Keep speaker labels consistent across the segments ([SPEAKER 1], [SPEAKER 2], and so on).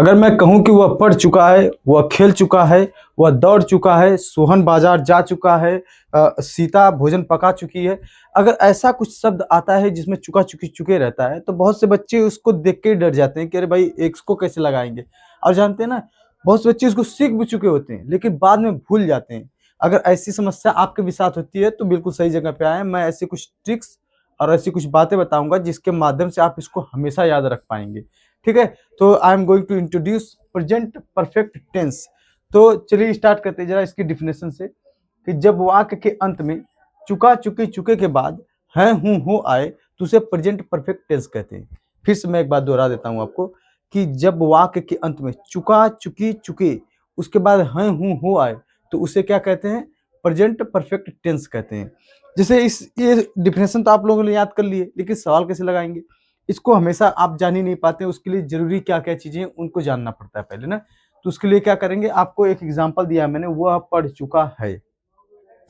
[SPEAKER 1] अगर मैं कहूँ कि वह पढ़ चुका है, वह खेल चुका है, वह दौड़ चुका है, सोहन बाजार जा चुका है, सीता भोजन पका चुकी है। अगर ऐसा कुछ शब्द आता है जिसमें चुका चुकी चुके रहता है, तो बहुत से बच्चे उसको देख के ही डर जाते हैं कि अरे भाई इसको कैसे लगाएंगे। और जानते हैं ना, बहुत से बच्चे इसको सीख भी चुके होते हैं लेकिन बाद में भूल जाते हैं। अगर ऐसी समस्या आपके भी साथ होती है तो बिल्कुल सही जगह पे आए हैं। मैं ऐसी कुछ ट्रिक्स और ऐसी कुछ बातें बताऊंगा जिसके माध्यम से आप इसको हमेशा याद रख पाएंगे। ठीक है, तो I am going to introduce present perfect tense. तो चलिए स्टार्ट करते हैं जरा इसकी डिफिनेशन से कि जब वाक्य के अंत में चुका चुकी चुके के बाद है हूं हो आए तो उसे प्रेजेंट परफेक्ट टेंस कहते हैं। फिर से मैं एक बात दोहरा देता हूं आपको कि जब वाक्य के अंत में चुका चुकी चुके उसके बाद है हूं हो आए तो उसे क्या कहते हैं? प्रेजेंट परफेक्ट टेंस कहते हैं। जैसे इस ये डिफिनेशन तो आप लोगों ने याद कर लिए, लेकिन सवाल कैसे लगाएंगे इसको हमेशा आप जान ही नहीं पाते। उसके लिए जरूरी क्या क्या चीजें उनको जानना पड़ता है पहले ना। तो उसके लिए क्या करेंगे, आपको एक एग्जांपल दिया है मैंने, वह पढ़ चुका है।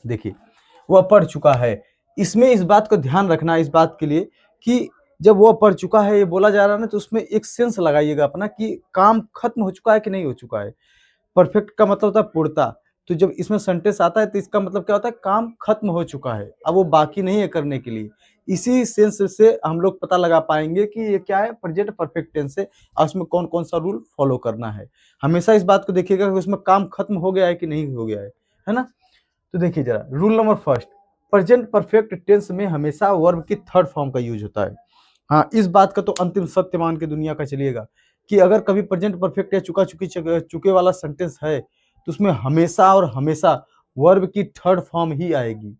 [SPEAKER 1] देखिए, वह पढ़ चुका है, इसमें इस बात को ध्यान रखना है इस बात के लिए कि जब वह पढ़ चुका है ये बोला जा रहा है ना, तो उसमें एक सेंस लगाइएगा अपना कि काम खत्म हो चुका है कि नहीं हो चुका है। परफेक्ट का मतलब होता है पूर्णता। तो जब इसमें सेंटेंस आता है तो इसका मतलब क्या होता है? काम खत्म हो चुका है, अब वो बाकी नहीं है करने के लिए। इसी सेंस से हम लोग पता लगा पाएंगे कि ये क्या है, प्रेजेंट परफेक्ट टेंस है और उसमें कौन कौन सा रूल फॉलो करना है। हमेशा इस बात को देखिएगा कि उसमें काम खत्म हो गया है कि नहीं हो गया है ना। तो देखिए जरा rule number first, present perfect tense में हमेशा वर्ब की थर्ड फॉर्म का यूज होता है। हाँ, इस बात का तो अंतिम सत्य मान के दुनिया का चलिएगा कि अगर कभी प्रेजेंट परफेक्ट या चुका चुकी चुके वाला सेंटेंस है तो उसमें हमेशा और हमेशा वर्ब की थर्ड फॉर्म ही आएगी।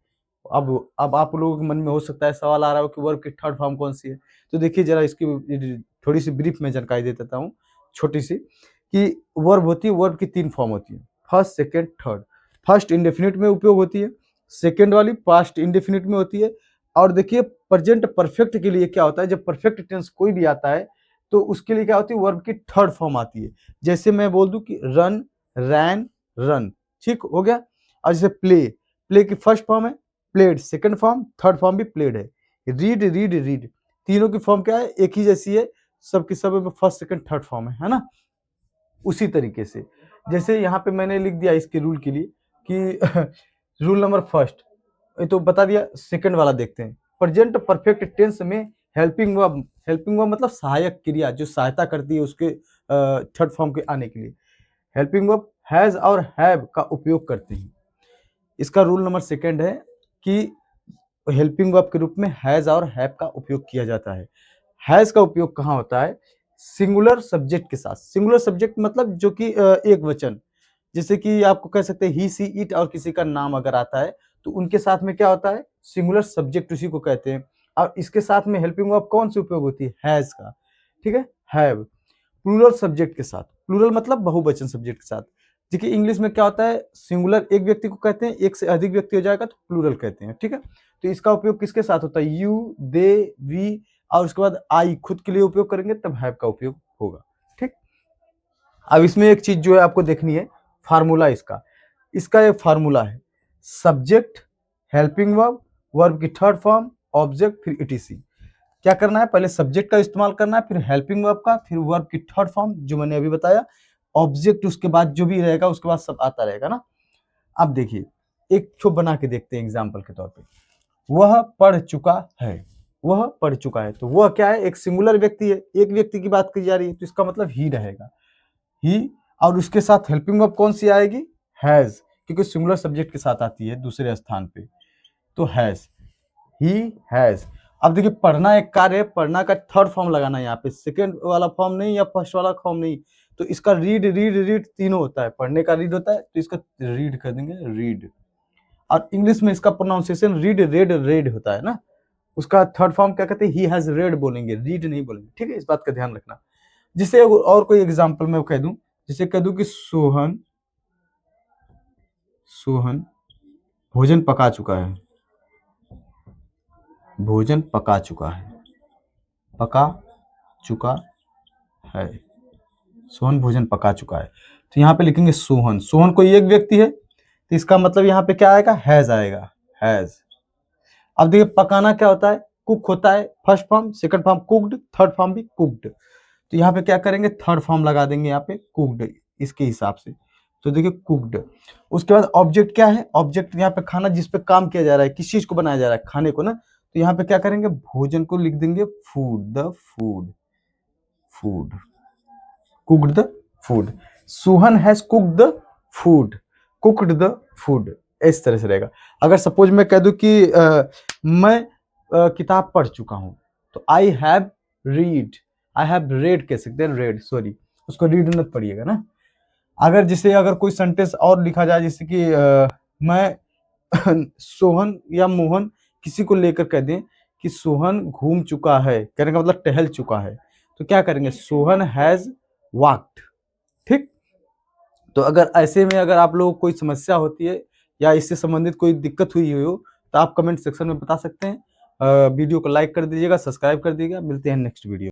[SPEAKER 1] अब आप लोगों के मन में हो सकता है सवाल आ रहा हो कि वर्ब की थर्ड फॉर्म कौन सी है। तो देखिए जरा इसकी थोड़ी सी ब्रीफ में जानकारी दे देता हूँ, छोटी सी, कि वर्ब होती है, वर्ब की तीन फॉर्म होती है, first second third. First indefinite में उपयोग होती है, सेकेंड वाली पास्ट इंडेफिनिट में होती है, और देखिए प्रेजेंट परफेक्ट के लिए क्या होता है, जब परफेक्ट टेंस कोई भी आता है तो उसके लिए क्या होती है, वर्ब की थर्ड फॉर्म आती है। जैसे मैं बोल दूं कि रन, रैन, रन, ठीक हो गया। और जैसे प्ले, प्ले की फर्स्ट फॉर्म है, played second form, third form भी प्लेड है। रीड, रीड, रीड, तीनों की फॉर्म क्या है, एक ही जैसी है, सबकी सब में फर्स्ट सेकंड थर्ड फॉर्म है ना। उसी तरीके से जैसे यहाँ पे मैंने लिख दिया इसके रूल के लिए कि रूल नंबर फर्स्ट, ये तो बता दिया। सेकंड वाला देखते हैं, प्रेजेंट परफेक्ट टेंस में हेल्पिंग वर्ब, हेल्पिंग वर्ब मतलब सहायक क्रिया जो सहायता करती है उसके थर्ड फॉर्म के आने के लिए, हेल्पिंग वर्ब हैज और हैव का उपयोग करते हैं। इसका रूल नंबर सेकंड है कि हेल्पिंग वर्ब के रूप में हैज और हैव का उपयोग किया जाता है। हैज का उपयोग कहाँ होता है? सिंगुलर सब्जेक्ट के साथ। सिंगुलर सब्जेक्ट मतलब जो कि एक वचन, जैसे कि आपको कह सकते हैं ही सी इट, और किसी का नाम अगर आता है तो उनके साथ में क्या होता है, सिंगुलर सब्जेक्ट उसी को कहते हैं। और इसके साथ में हेल्पिंग वर्ब कौन सी उपयोग होती है? हैज का, ठीक है, हैव। प्लूरल सब्जेक्ट के साथ, प्लूरल मतलब बहुवचन सब्जेक्ट के साथ। देखिए इंग्लिश में क्या होता है, सिंगुलर एक व्यक्ति को कहते हैं, एक से अधिक व्यक्ति हो जाएगा तो प्लूरल कहते हैं, ठीक है। तो इसका उपयोग किसके साथ होता है? यू, दे, वी, और उसके बाद आई खुद के लिए उपयोग करेंगे तब हैव का उपयोग होगा, ठीक। अब इसमें एक चीज जो है आपको देखनी है, फार्मूला इसका, इसका एक फार्मूला है, सब्जेक्ट, हेल्पिंग वर्ब, वर्ब की थर्ड फॉर्म, ऑब्जेक्ट, फिर ईटीसी। क्या करना है, पहले सब्जेक्ट का इस्तेमाल करना है, फिर हेल्पिंग वर्ब का, फिर वर्ब की थर्ड फॉर्म जो मैंने अभी बताया, ऑब्जेक्ट उसके बाद जो भी रहेगा उसके बाद सब आता रहेगा ना। अब देखिए एक छो बना के देखते हैं एग्जाम्पल के तौर पे, वह पढ़ चुका है, वह पढ़ चुका है, तो वह क्या है, एक सिंगुलर व्यक्ति है, एक व्यक्ति की बात की जा रही है तो इसका मतलब ही रहेगा, ही। और उसके साथ हेल्पिंग वर्ब कौन सी आएगी? हैज, क्योंकि सिंगुलर सब्जेक्ट के साथ आती है दूसरे स्थान पे, तो हैज, ही हैज। अब देखिए पढ़ना एक कार्य है, पढ़ना का थर्ड फॉर्म लगाना है यहाँ पे, सेकंड वाला फॉर्म नहीं या फर्स्ट वाला फॉर्म नहीं। तो इसका रीड, रीड, रीड तीनों होता है, पढ़ने का रीड होता है तो इसका रीड कर देंगे, रीड। और इंग्लिश में इसका प्रोनाउंसिएशन रीड, रेड, रेड होता है ना। उसका थर्ड फॉर्म क्या कहते हैं? ही हैज रेड बोलेंगे, रीड नहीं बोलेंगे, ठीक है, इस बात का ध्यान रखना। जिसे और कोई एग्जाम्पल मैं कह दूं, जैसे कह दूं कि सोहन, सोहन भोजन पका चुका है, भोजन पका चुका है, पका चुका है, सोहन भोजन पका चुका है। तो यहाँ पे लिखेंगे सोहन, सोहन कोई एक व्यक्ति है तो इसका मतलब यहाँ पे क्या आएगा? हैज आएगा, हैज। अब देखिए पकाना क्या होता है? कुक होता है, first form, second form cooked, third form भी कुक्ड। तो यहाँ पे क्या करेंगे, थर्ड फॉर्म लगा देंगे यहाँ पे कुक्ड इसके हिसाब से। तो देखिए कुक्ड। उसके बाद ऑब्जेक्ट क्या है, ऑब्जेक्ट यहाँ पे खाना जिस पे काम किया जा रहा है, किस चीज को बनाया जा रहा है, खाने को ना। तो यहाँ पे क्या करेंगे, भोजन को लिख देंगे food, the food, food, cooked the food. Suhan has cooked the food, cooked the food, इस तरह से रहेगा। अगर सपोज मैं कह दूं कि मैं किताब पढ़ चुका हूं, तो I have read, I have read कह सकते हैं, रेड, सॉरी उसको रीड मत पढ़िएगा ना। अगर जिसे अगर कोई सेंटेंस और लिखा जाए, जैसे कि मैं सोहन या मोहन किसी को लेकर कह दें कि सोहन घूम चुका है, कहने का मतलब टहल चुका है, तो क्या करेंगे, सोहन हैज वॉक्ड। ठीक। तो अगर ऐसे में अगर आप लोगों को कोई समस्या होती है या इससे संबंधित कोई दिक्कत हुई हो, तो आप कमेंट सेक्शन में बता सकते हैं। वीडियो को लाइक कर दीजिएगा, सब्सक्राइब कर दीजिएगा। मिलते हैं नेक्स्ट वीडियो।